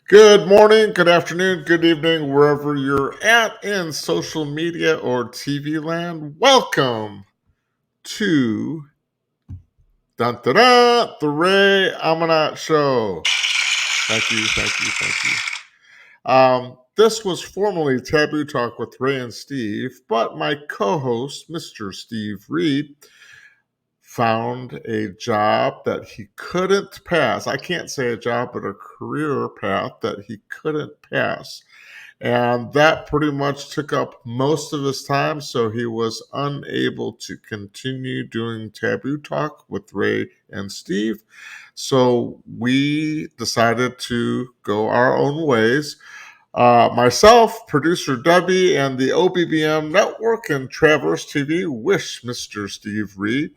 Good morning, good afternoon, good evening, wherever you're at in social media or TV land. Welcome to the Ray Amanat Show. Thank you, thank you, thank you. This was formerly Taboo Talk with Ray and Steve, but my co-host, Mr. Steve Reed, found a job that he couldn't pass. I can't say a job, but a career path that he couldn't pass. And that pretty much took up most of his time, so he was unable to continue doing Taboo Talk with Ray and Steve. So we decided to go our own ways. Myself, producer Debbie, and the OBBM Network and Traverse TV wish Mr. Steve Reed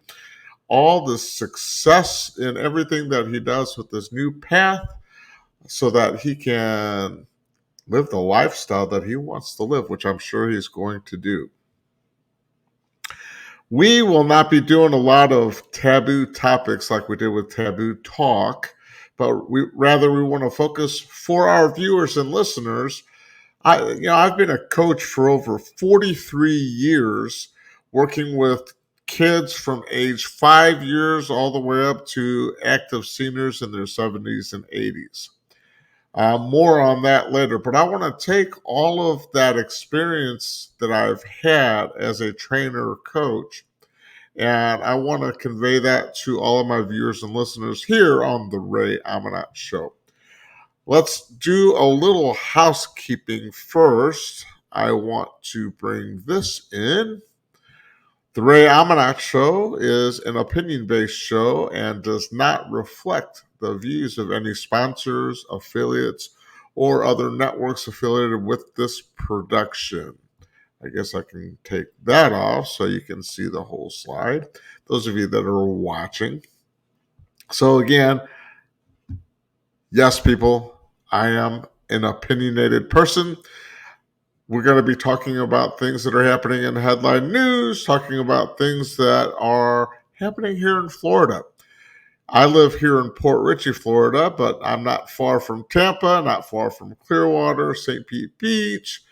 all the success in everything that he does with this new path so that he can live the lifestyle that he wants to live, which I'm sure he's going to do. We will not be doing a lot of taboo topics like we did with Taboo Talk, but we want to focus for our viewers and listeners. I've been a coach for over 43 years, working with kids from age 5 years all the way up to active seniors in their 70s and 80s. More on that later, but I want to take all of that experience that I've had as a trainer or coach, and I want to convey that to all of my viewers and listeners here on the Ray Amanat Show. Let's do a little housekeeping first. I want to bring this in. The Ray Amanat Show is an opinion-based show and does not reflect the views of any sponsors, affiliates, or other networks affiliated with this production. I guess I can take that off so you can see the whole slide, those of you that are watching. So again, yes, people, I am an opinionated person. We're going to be talking about things that are happening in headline news, talking about things that are happening here in Florida. I live here in Port Richey, Florida, but I'm not far from Tampa, not far from Clearwater, St. Pete Beach,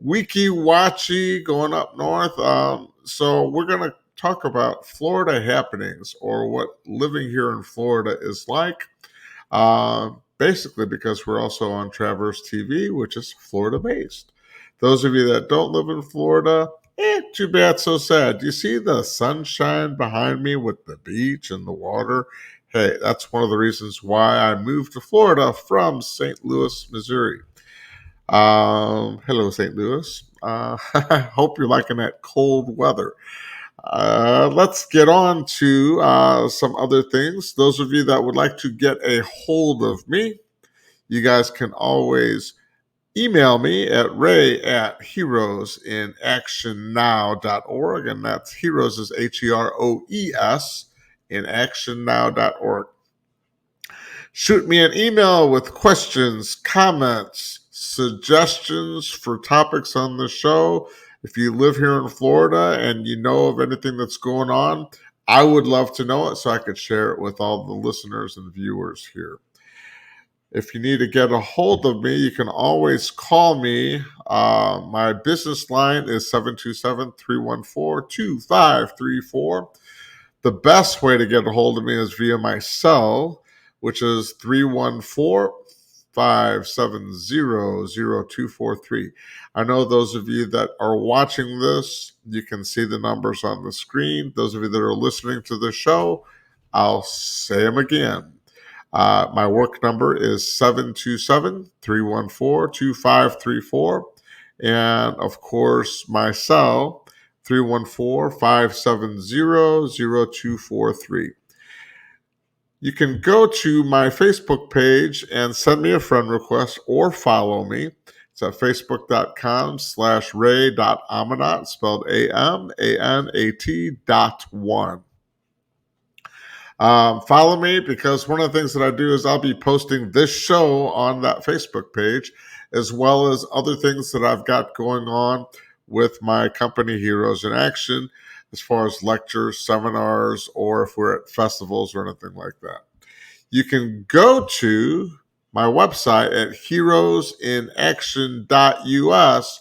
Weeki Wachee, going up north. So we're going to talk about Florida happenings or what living here in Florida is like. Basically, because we're also on Traverse TV, which is Florida based. Those of you that don't live in Florida, too bad, so sad. Do you see the sunshine behind me with the beach and the water? Hey, that's one of the reasons why I moved to Florida from St. Louis, Missouri. Hello, St. Louis. I hope you're liking that cold weather. Let's get on to some other things. Those of you that would like to get a hold of me, you guys can always email me at ray@heroesinactionnow.org. And that's heroes is HEROES in actionnow.org. Shoot me an email with questions, comments, suggestions for topics on the show. If you live here in Florida and you know of anything that's going on, I would love to know it so I could share it with all the listeners and viewers here. If you need to get a hold of me, you can always call me. My business line is 727-314-2534. The best way to get a hold of me is via my cell, which is 314-570-0243. I know those of you that are watching this, you can see the numbers on the screen. Those of you that are listening to the show, I'll say them again. My work number is 727-314-2534. And of course, my cell, 314-570-0243. You can go to my Facebook page and send me a friend request or follow me. It's at facebook.com/ray.amanat, spelled AMANAT.1. Follow me because one of the things that I do is I'll be posting this show on that Facebook page, as well as other things that I've got going on with my company, Heroes in Action, as far as lectures, seminars, or if we're at festivals or anything like that. You can go to my website at heroesinaction.us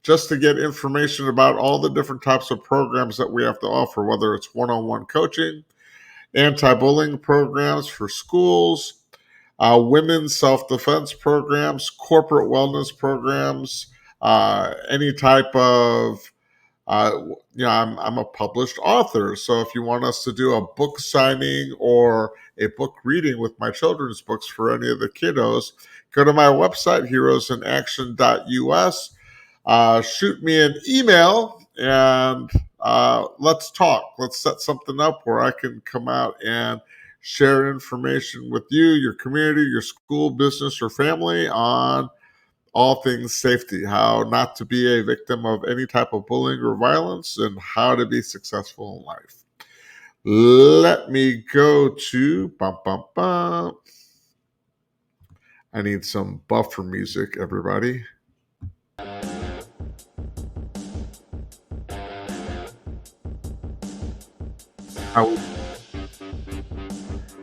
just to get information about all the different types of programs that we have to offer, whether it's one-on-one coaching, anti-bullying programs for schools, women's self-defense programs, corporate wellness programs, any type of I'm a published author. So if you want us to do a book signing or a book reading with my children's books for any of the kiddos, go to my website, heroesinaction.us. Shoot me an email and let's talk. Let's set something up where I can come out and share information with you, your community, your school, business, or family on all things safety, how not to be a victim of any type of bullying or violence, and how to be successful in life. Let me go to bum, bum, bum. I need some buffer music, everybody.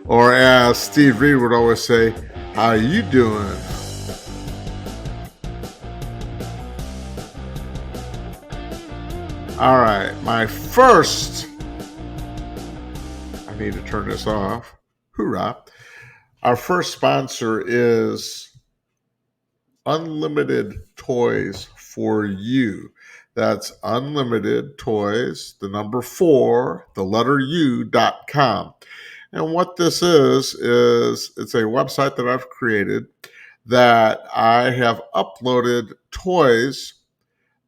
Or as Steve Reed would always say, how you doing? All right, I need to turn this off. Hoorah. Our first sponsor is Unlimited Toys for You. That's Unlimited Toys, the number 4, the letter U.com. And what this is it's a website that I've created that I have uploaded toys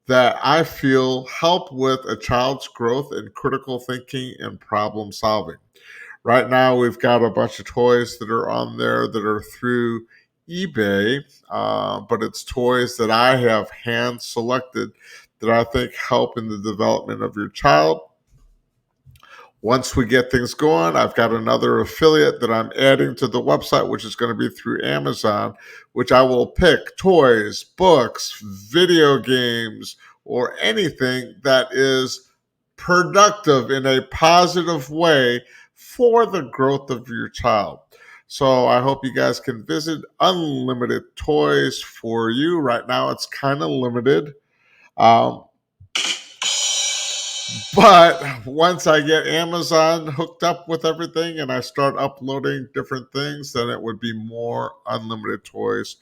that I feel help with a child's growth in critical thinking and problem solving. Right now, we've got a bunch of toys that are on there that are through eBay, but it's toys that I have hand selected that I think help in the development of your child. Once we get things going, I've got another affiliate that I'm adding to the website, which is going to be through Amazon, which I will pick toys, books, video games, or anything that is productive in a positive way for the growth of your child. So I hope you guys can visit Unlimited Toys for You. Right now, it's kind of limited. But once I get Amazon hooked up with everything and I start uploading different things, then it would be more Unlimited Toys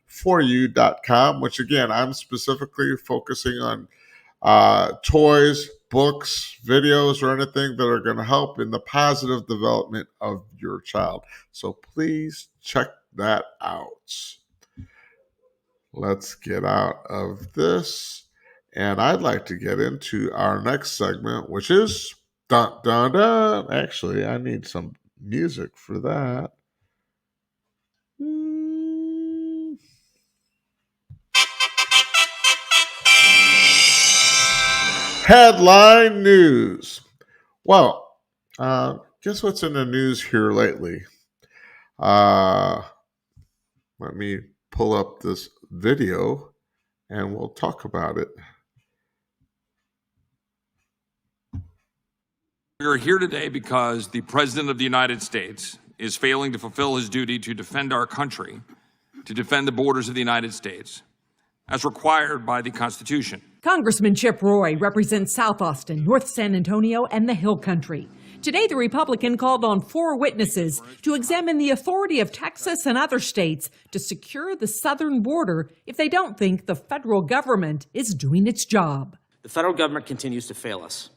for You.com, which again, I'm specifically focusing on toys, books, videos, or anything that are going to help in the positive development of your child. So please check that out. Let's get out of this. And I'd like to get into our next segment, which is dun dun dun. Actually, I need some music for that. Headline news. Well, guess what's in the news here lately? Let me pull up this video and we'll talk about it. We are here today because the President of the United States is failing to fulfill his duty to defend our country, to defend the borders of the United States, as required by the Constitution. Congressman Chip Roy represents South Austin, North San Antonio, and the Hill Country. Today, the Republican called on 4 witnesses to examine the authority of Texas and other states to secure the southern border if they don't think the federal government is doing its job. The federal government continues to fail us.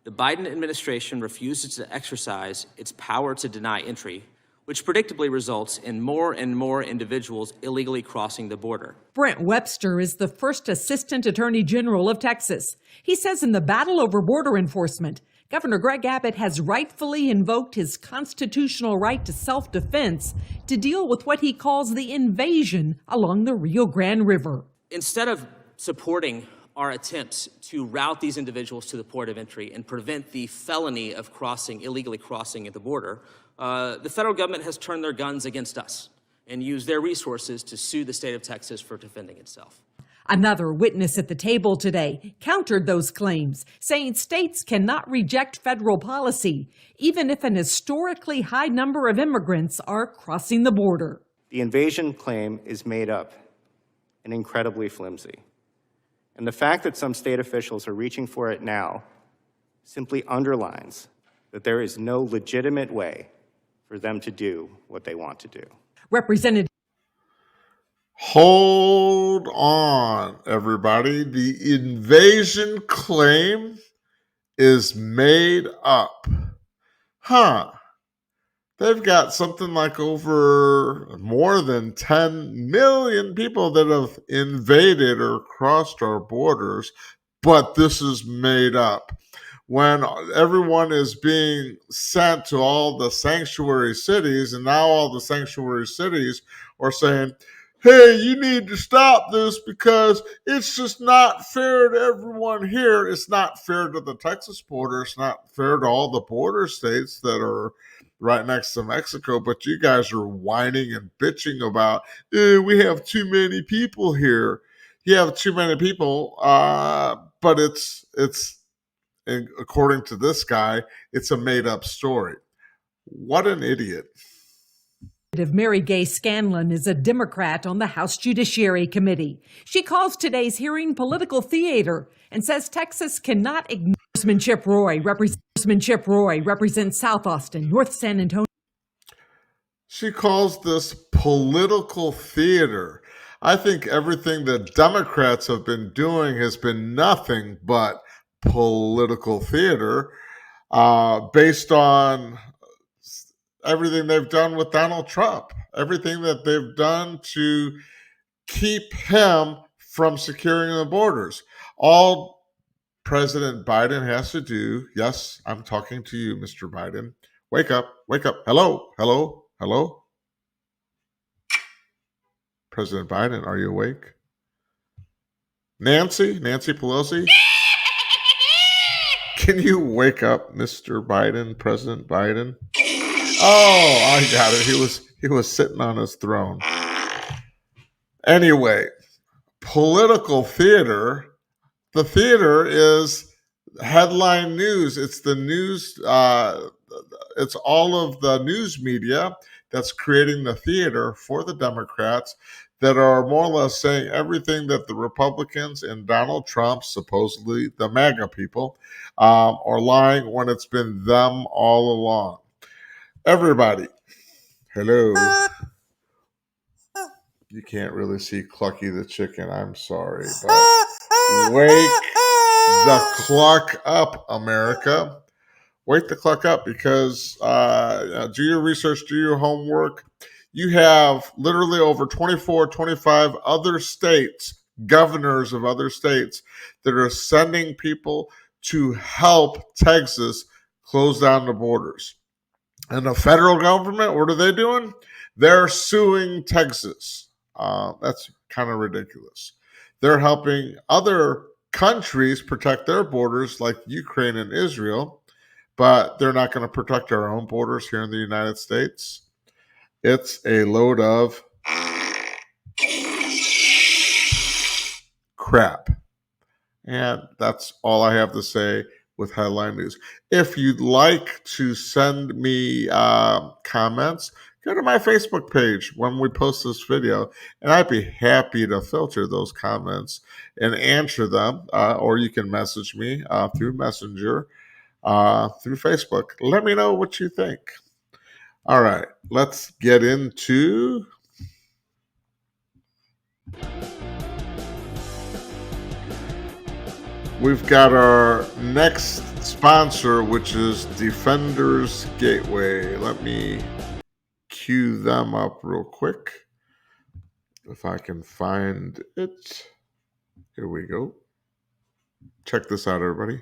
The Biden administration refuses to exercise its power to deny entry, which predictably results in more and more individuals illegally crossing the border. Brent Webster is the first Assistant Attorney General of Texas. He says in the battle over border enforcement, Governor Greg Abbott has rightfully invoked his constitutional right to self-defense to deal with what he calls the invasion along the Rio Grande River. Instead of supporting our attempts to route these individuals to the port of entry and prevent the felony of illegally crossing at the border, the federal government has turned their guns against us and used their resources to sue the state of Texas for defending itself. Another witness at the table today countered those claims, saying states cannot reject federal policy, even if an historically high number of immigrants are crossing the border. The invasion claim is made up and incredibly flimsy. And the fact that some state officials are reaching for it now simply underlines that there is no legitimate way for them to do what they want to do. Representative. Hold on, everybody. The invasion claim is made up. Huh. They've got something like over more than 10 million people that have invaded or crossed our borders, but this is made up. When everyone is being sent to all the sanctuary cities, and now all the sanctuary cities are saying, hey, you need to stop this because it's just not fair to everyone here. It's not fair to the Texas border. It's not fair to all the border states that are right next to Mexico. But you guys are whining and bitching about, we have too many people here. You have too many people, but it's according to this guy, it's a made-up story. What an idiot. Mary Gay Scanlon is a Democrat on the House Judiciary Committee. She calls today's hearing political theater and says Texas cannot ignore. Congressman Chip Roy represents South Austin, North San Antonio. She calls this political theater. I think everything that Democrats have been doing has been nothing but political theater, based on everything they've done with Donald Trump, everything that they've done to keep him from securing the borders. All President Biden has to do, yes, I'm talking to you, Mr. Biden. Wake up, wake up. Hello, hello, hello. President Biden, are you awake? Nancy Pelosi? Can you wake up, Mr. Biden, President Biden? Oh, I got it. He was sitting on his throne. Anyway, political theater. The theater is headline news. It's the news. It's all of the news media that's creating the theater for the Democrats that are more or less saying everything that the Republicans and Donald Trump, supposedly the MAGA people, are lying when it's been them all along. Everybody, hello. You can't really see Clucky the chicken. I'm sorry, but wake the cluck up, America. Wake the cluck up, because do your research, do your homework. You have literally over 24, 25 other states, governors of other states, that are sending people to help Texas close down the borders. And the federal government, what are they doing? They're suing Texas. That's kind of ridiculous. They're helping other countries protect their borders, like Ukraine and Israel, but they're not going to protect our own borders here in the United States. It's a load of crap. And that's all I have to say with headline news. If you'd like to send me comments, go to my Facebook page when we post this video, and I'd be happy to filter those comments and answer them. Or you can message me through Messenger, through Facebook. Let me know what you think. All right, let's get into we've got our next sponsor, which is Defenders Gateway. Let me cue them up real quick. If I can find it. Here we go. Check this out, everybody.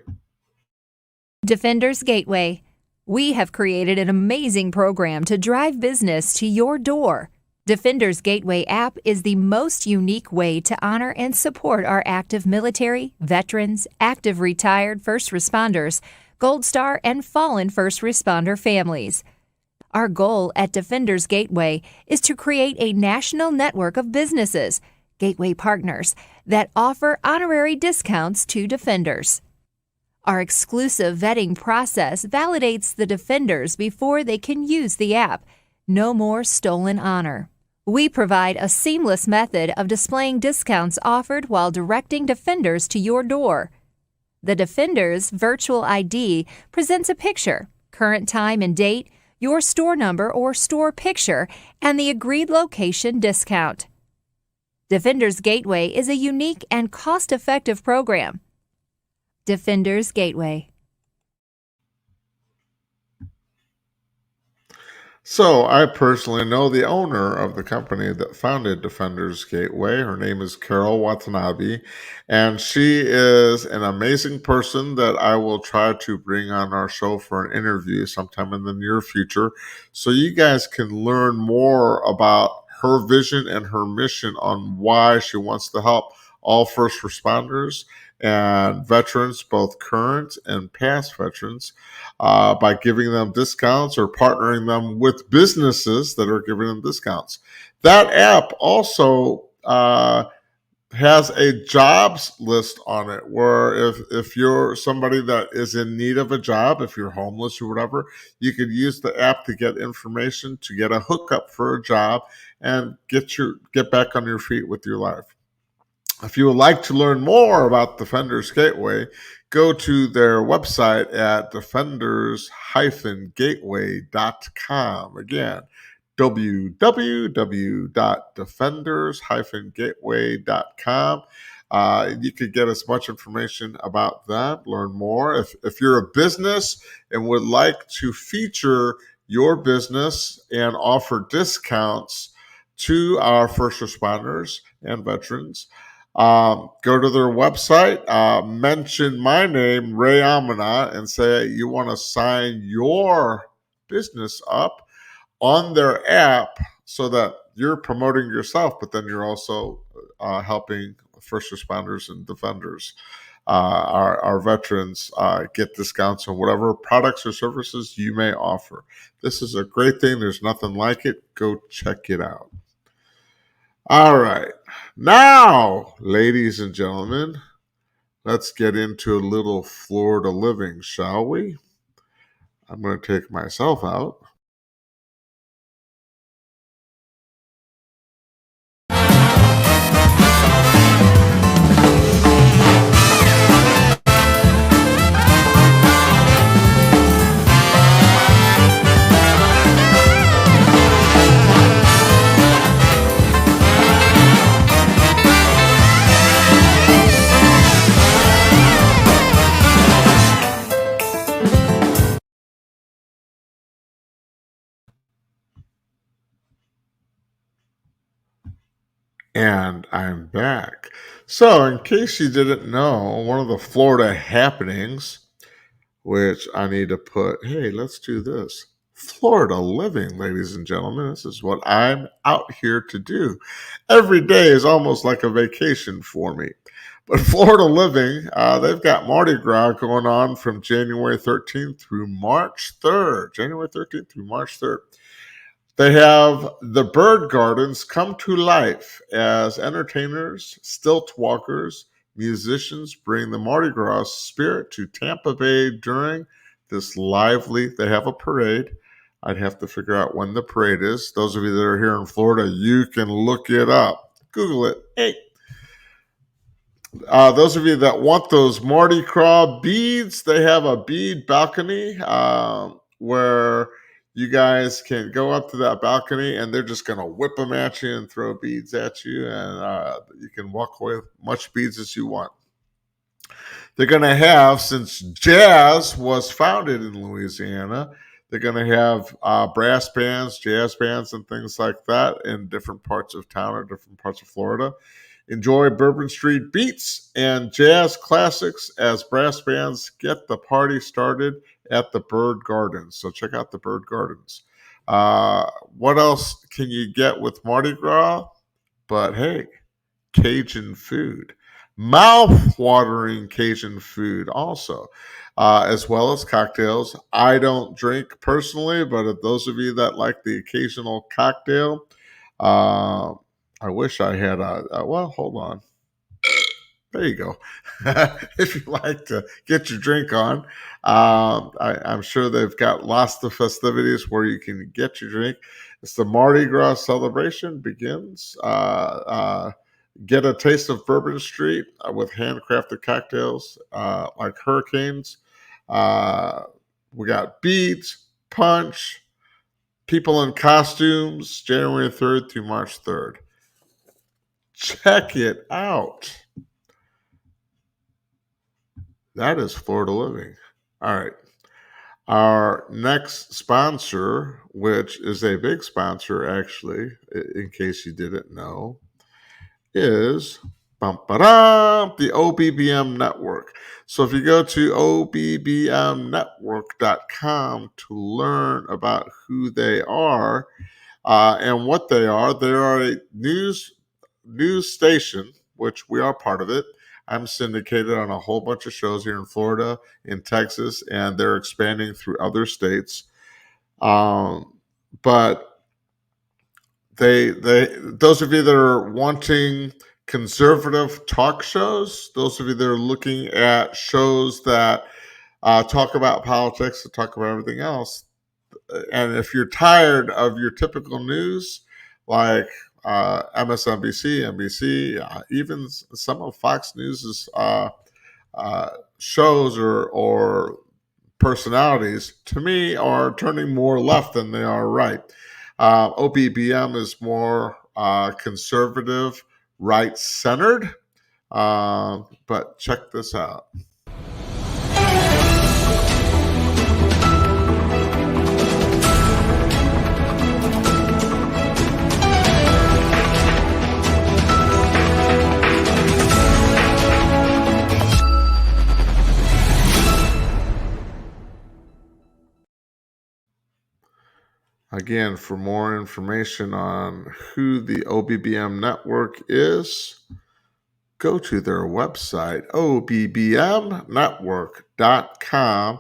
Defenders Gateway. We have created an amazing program to drive business to your door. Defenders Gateway app is the most unique way to honor and support our active military, veterans, active retired first responders, Gold Star, and fallen first responder families. Our goal at Defenders Gateway is to create a national network of businesses, Gateway partners, that offer honorary discounts to defenders. Our exclusive vetting process validates the defenders before they can use the app. No more stolen honor. We provide a seamless method of displaying discounts offered while directing Defenders to your door. The Defenders Virtual ID presents a picture, current time and date, your store number or store picture, and the agreed location discount. Defenders Gateway is a unique and cost-effective program. Defenders Gateway. So I personally know the owner of the company that founded Defenders Gateway. Her name is Carol Watanabe, and she is an amazing person that I will try to bring on our show for an interview sometime in the near future, so you guys can learn more about her vision and her mission on why she wants to help all first responders and veterans, both current and past veterans, by giving them discounts or partnering them with businesses that are giving them discounts. That app also has a jobs list on it where if you're somebody that is in need of a job, if you're homeless or whatever, you could use the app to get information, to get a hookup for a job, and get back on your feet with your life. If you would like to learn more about Defenders Gateway, go to their website at defenders-gateway.com. Again, www.defenders-gateway.com. You could get as much information about that, learn more. If you're a business and would like to feature your business and offer discounts to our first responders and veterans, go to their website, mention my name, Ray Amanat, and say you want to sign your business up on their app so that you're promoting yourself, but then you're also helping first responders and defenders, our veterans, get discounts on whatever products or services you may offer. This is a great thing. There's nothing like it. Go check it out. All right. Now, ladies and gentlemen, let's get into a little Florida living, shall we? I'm going to take myself out. And I'm back. So, in case you didn't know, one of the Florida happenings, which I need to put, hey, let's do this. Florida living, ladies and gentlemen. This is what I'm out here to do. Every day is almost like a vacation for me. But Florida living, they've got Mardi Gras going on from January 13th through March 3rd. January 13th through March 3rd. They have the bird gardens come to life as entertainers, stilt walkers, musicians bring the Mardi Gras spirit to Tampa Bay during this lively, they have a parade. I'd have to figure out when the parade is. Those of you that are here in Florida, you can look it up. Google it. Hey. Those of you that want those Mardi Gras beads, they have a bead balcony where you guys can go up to that balcony and they're just going to whip them at you and throw beads at you, and you can walk away with much beads as you want. They're going to have, since jazz was founded in Louisiana, they're going to have brass bands, jazz bands, and things like that in different parts of town or different parts of Florida. Enjoy Bourbon Street beats and jazz classics as brass bands get the party started at the Bird Gardens. So check out the Bird Gardens. What else can you get with Mardi Gras? But hey, Cajun food. Mouth-watering Cajun food also, as well as cocktails. I don't drink personally, but if those of you that like the occasional cocktail, I wish I had well, hold on. There you go. If you like to get your drink on, I'm sure they've got lots of festivities where you can get your drink. It's the Mardi Gras celebration begins. Get a taste of Bourbon Street with handcrafted cocktails like hurricanes. Uh, we got beads, punch, people in costumes, January 3rd through March 3rd. Check it out. That is Florida Living. All right. Our next sponsor, which is a big sponsor, actually, in case you didn't know, is the OBBM Network. So if you go to obbmnetwork.com to learn about who they are and what they are a news station, which we are part of it. I'm syndicated on a whole bunch of shows here in Florida, in Texas, and they're expanding through other states. But they those of you that are wanting conservative talk shows, those of you that are looking at shows that talk about politics, that talk about everything else, and if you're tired of your typical news, like MSNBC, NBC, even some of Fox News's shows or personalities, to me, are turning more left than they are right. OBBM is more conservative, right-centered, but check this out. Again, for more information on who the OBBM network is, go to their website, obbmnetwork.com,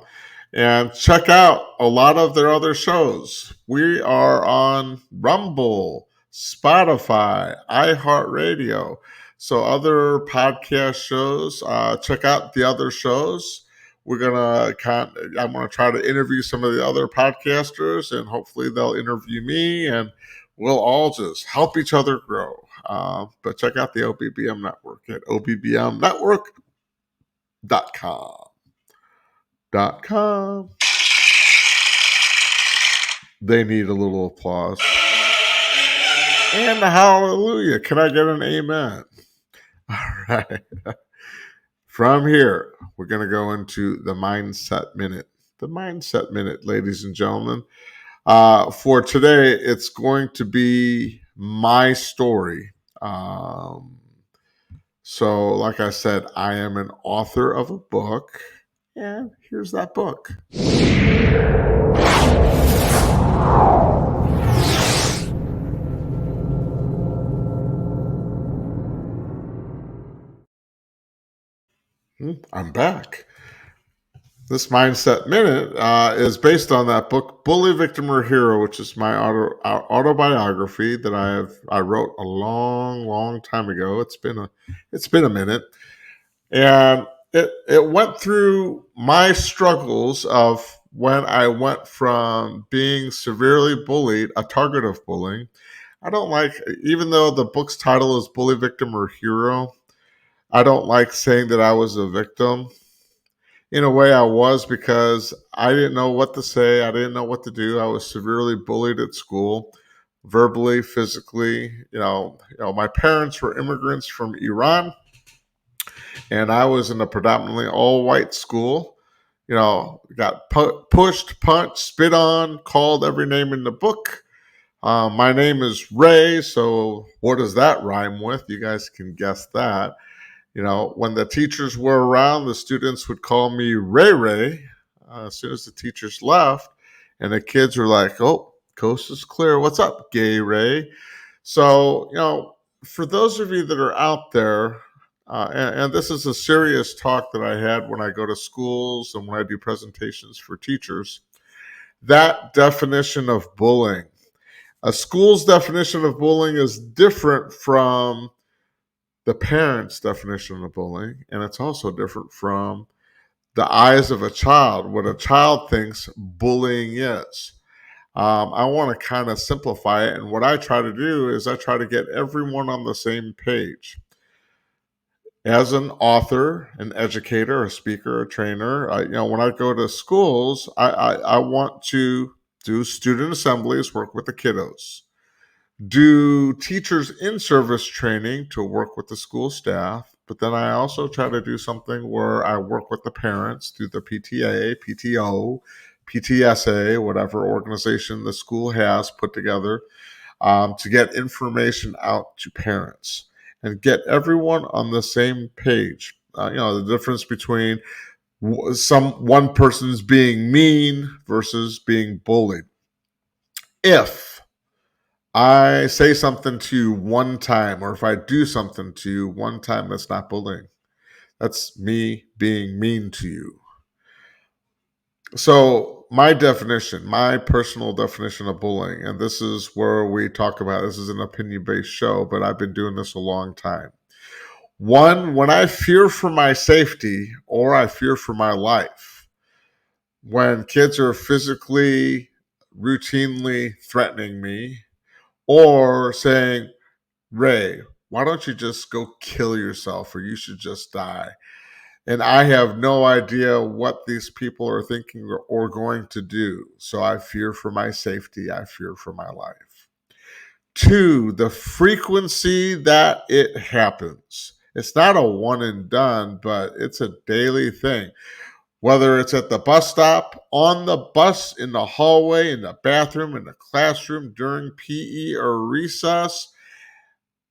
and check out a lot of their other shows. We are on Rumble, Spotify, iHeartRadio. So other podcast shows, check out the other shows. I'm gonna try to interview some of the other podcasters, and hopefully they'll interview me, and we'll all just help each other grow. But check out the OBBM network at obbmnetwork.com. They need a little applause. And a hallelujah. Can I get an amen? All right. From here, we're going to go into the Mindset Minute. The Mindset Minute, ladies and gentlemen. For today, it's going to be my story. So, like I said, I am an author of a book, and here's that book. I'm back. This Mindset Minute is based on that book, Bully, Victim, or Hero, which is my autobiography that I wrote a long, long time ago. It's been a minute, and it went through my struggles of when I went from being severely bullied, a target of bullying. I don't like, even though the book's title is Bully, Victim, or Hero, I don't like saying that I was a victim. In a way, I was, because I didn't know what to say. I didn't know what to do. I was severely bullied at school, verbally, physically. My parents were immigrants from Iran, and I was in a predominantly all-white school. Got pushed, punched, spit on, called every name in the book. My name is Ray, so what does that rhyme with? You guys can guess that. When the teachers were around, the students would call me Ray Ray. As soon as the teachers left, and the kids were like, "Oh, coast is clear. What's up, Gay Ray?" So, for those of you that are out there, and this is a serious talk that I had when I go to schools and when I do presentations for teachers, that definition of bullying. A school's definition of bullying is different from the parent's definition of bullying, and it's also different from the eyes of a child, what a child thinks bullying is. I want to kind of simplify it, and what I try to do is I try to get everyone on the same page. As an author, an educator, a speaker, a trainer, when I go to schools, I want to do student assemblies, work with the kiddos, do teachers in service training to work with the school staff. But then I also try to do something where I work with the parents through the PTA, PTO, PTSA, whatever organization the school has put together, to get information out to parents and get everyone on the same page. The difference between one person's being mean versus being bullied. If I say something to you one time, or if I do something to you one time, that's not bullying. That's me being mean to you. So my personal definition of bullying, and this is where we talk about, this is an opinion-based show, but I've been doing this a long time. One, when I fear for my safety or I fear for my life, when kids are physically, routinely threatening me or saying, Ray, why don't you just go kill yourself, or you should just die? And I have no idea what these people are thinking or going to do. So I fear for my safety. I fear for my life. 2, the frequency that it happens. It's not a one and done, but it's a daily thing. Whether it's at the bus stop, on the bus, in the hallway, in the bathroom, in the classroom, during PE or recess,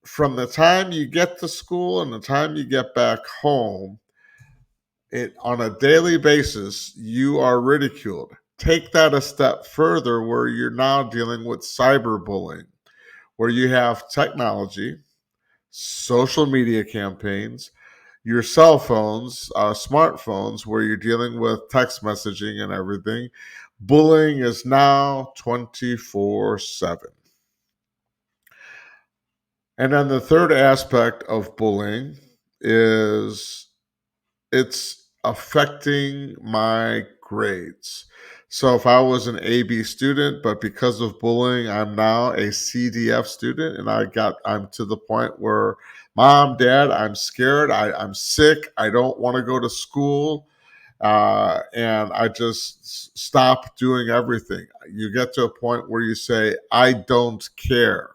from the time you get to school and the time you get back home, on a daily basis, you are ridiculed. Take that a step further where you're now dealing with cyberbullying, where you have technology, social media campaigns, your cell phones, smartphones, where you're dealing with text messaging and everything. Bullying is now 24/7. And then the third aspect of bullying is it's affecting my grades. So if I was an AB student, but because of bullying, I'm now a CDF student, and I'm to the point where, Mom, Dad, I'm scared. I'm sick. I don't want to go to school. And I just stop doing everything. You get to a point where you say, I don't care.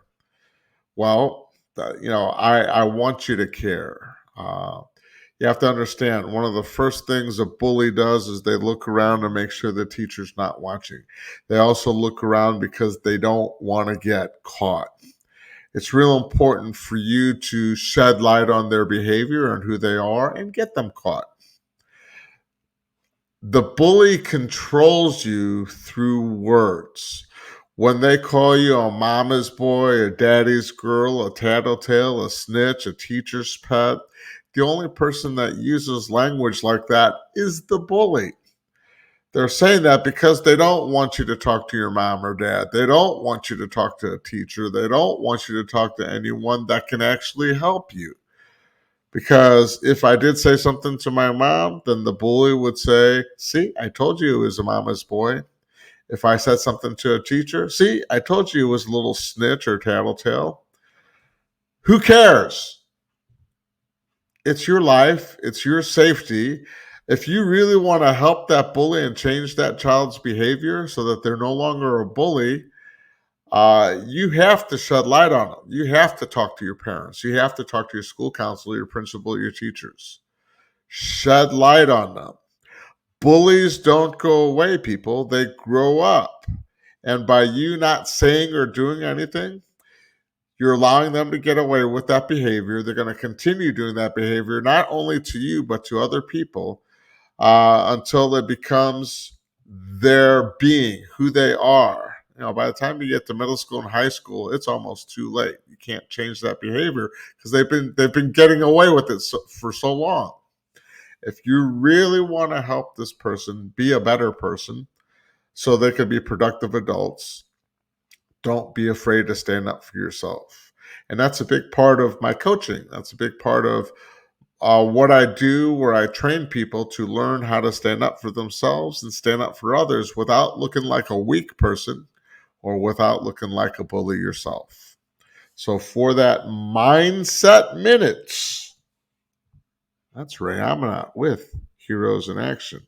Well, I want you to care. You have to understand, one of the first things a bully does is they look around and make sure the teacher's not watching. They also look around because they don't want to get caught. It's real important for you to shed light on their behavior and who they are and get them caught. The bully controls you through words. When they call you a mama's boy, a daddy's girl, a tattletale, a snitch, a teacher's pet, the only person that uses language like that is the bully. They're saying that because they don't want you to talk to your mom or dad. They don't want you to talk to a teacher. They don't want you to talk to anyone that can actually help you. Because if I did say something to my mom, then the bully would say, see, I told you it was a mama's boy. If I said something to a teacher, see, I told you it was a little snitch or tattletale. Who cares? It's your life. It's your safety. If you really want to help that bully and change that child's behavior so that they're no longer a bully, you have to shed light on them. You have to talk to your parents. You have to talk to your school counselor, your principal, your teachers. Shed light on them. Bullies don't go away, people. They grow up. And by you not saying or doing anything, you're allowing them to get away with that behavior. They're going to continue doing that behavior, not only to you, but to other people, until it becomes their being, who they are. By the time you get to middle school and high school, it's almost too late. You can't change that behavior because they've been getting away with it for so long. If you really want to help this person be a better person so they can be productive adults, don't be afraid to stand up for yourself. And that's a big part of my coaching. That's a big part of what I do, where I train people to learn how to stand up for themselves and stand up for others without looking like a weak person or without looking like a bully yourself. So for that Mindset Minutes, that's Ray Amanat with Heroes in Action.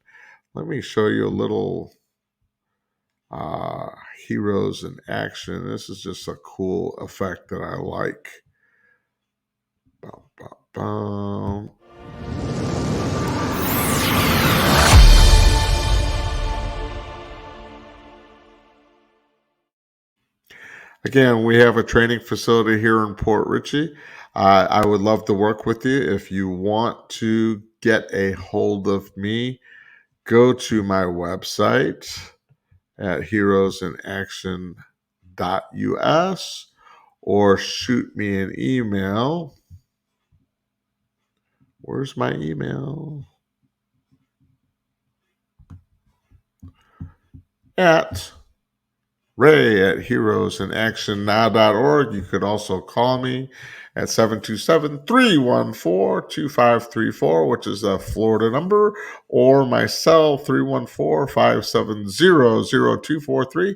Let me show you a little Heroes in Action. This is just a cool effect that I like. Bum, bum, bum. Again, we have a training facility here in Port Richey. I would love to work with you. If you want to get a hold of me, go to my website at heroesinaction.us or shoot me an email. Where's my email? At Ray at heroesinactionnow.org. You could also call me at 727-314-2534, which is a Florida number, or my cell 314-570-0243.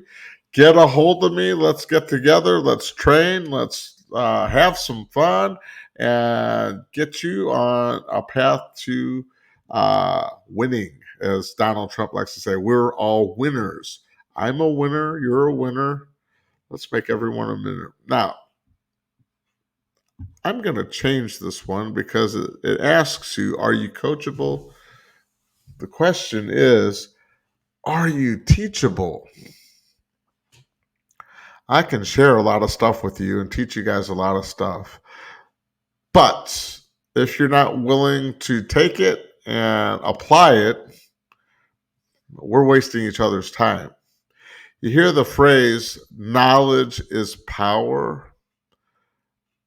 Get a hold of me. Let's get together. Let's train. Let's have some fun and get you on a path to winning. As Donald Trump likes to say, we're all winners. I'm a winner. You're a winner. Let's make everyone a winner. Now, I'm going to change this one because it asks you, are you coachable? The question is, are you teachable? I can share a lot of stuff with you and teach you guys a lot of stuff. But if you're not willing to take it and apply it, we're wasting each other's time. You hear the phrase, knowledge is power.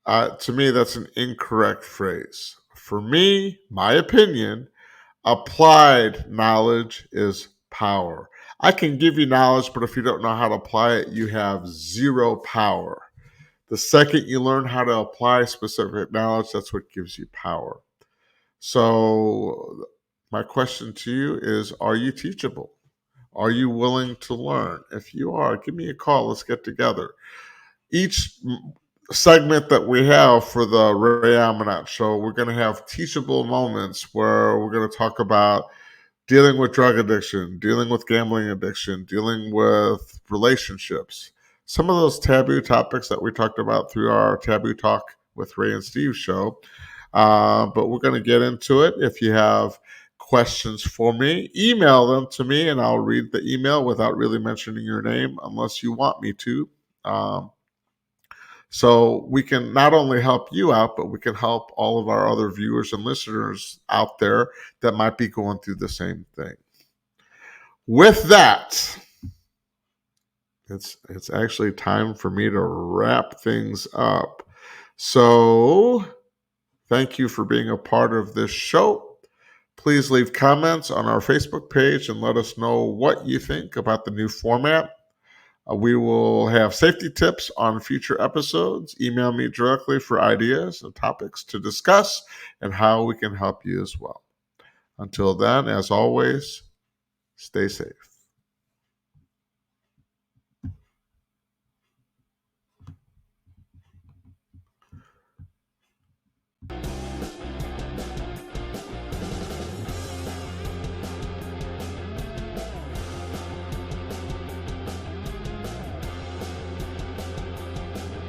To me, that's an incorrect phrase. For me, my opinion, applied knowledge is power. I can give you knowledge, but if you don't know how to apply it, you have zero power. The second you learn how to apply specific knowledge, that's what gives you power. So my question to you is, are you teachable? Are you willing to learn? If you are, give me a call. Let's get together. Each segment that we have for the Ray Amanat Show, we're going to have teachable moments where we're going to talk about dealing with drug addiction, dealing with gambling addiction, dealing with relationships. Some of those taboo topics that we talked about through our Taboo Talk with Ray and Steve show. But we're going to get into it. If you have questions for me, email them to me and I'll read the email without really mentioning your name unless you want me to. So we can not only help you out, but we can help all of our other viewers and listeners out there that might be going through the same thing. With that, it's actually time for me to wrap things up. So thank you for being a part of this show. Please leave comments on our Facebook page and let us know what you think about the new format. We will have safety tips on future episodes. Email me directly for ideas and topics to discuss and how we can help you as well. Until then, as always, stay safe.